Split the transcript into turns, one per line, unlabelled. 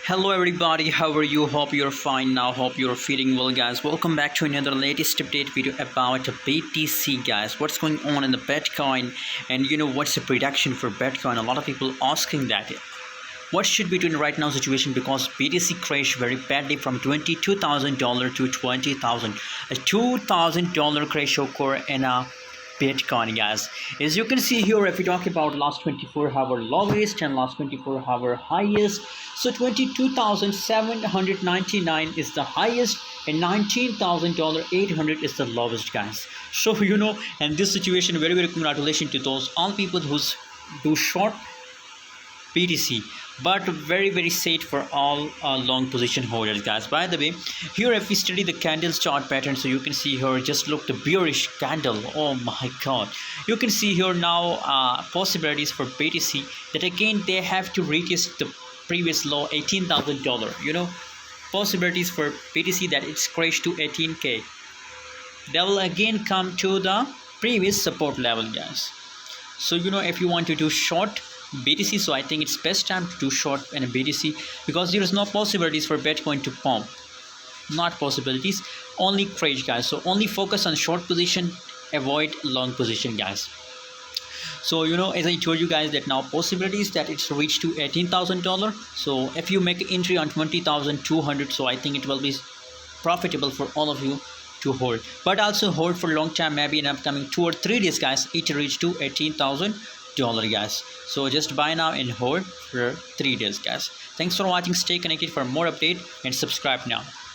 Hello everybody, how are you? Hope you're fine now. Hope you're feeling well, guys. Welcome back to another latest update video about BTC, guys. What's going on in the Bitcoin, and what's the prediction for Bitcoin? A lot of people asking that. What should be doing right now situation, because BTC crashed very badly from $22,000 to 20,000. A $2,000 crash occurred in a Bitcoin, guys. As you can see here, if we talk about last 24-hour lowest and last 24-hour highest, so 22,799 is the highest and $19,800 is the lowest, guys. So in this situation, very congratulations to those all people who do short BTC, but very sad for all long position holders, guys. By the way, here if we study the candles chart pattern, so you can see here, just look the bearish candle. Oh my god, you can see here now possibilities for BTC that again they have to retest the previous low $18,000. Possibilities for BTC that it's crashed to 18k, they will again come to the previous support level, guys. So if you want to do short BTC, so I think it's best time to do short in a BTC, because there is no possibilities for Bitcoin to pump. Not possibilities, only crash, guys. So only focus on short position, avoid long position, guys. So as I told you guys that now possibilities that it's reached to $18,000. So if you make an entry on 20,200, so I think it will be profitable for all of you to hold, but also hold for long time, maybe in upcoming 2 or 3 days, guys. It reached to $18,000, guys. So just buy now and hold for 3 days, guys. Thanks for watching. Stay connected for more update and subscribe now.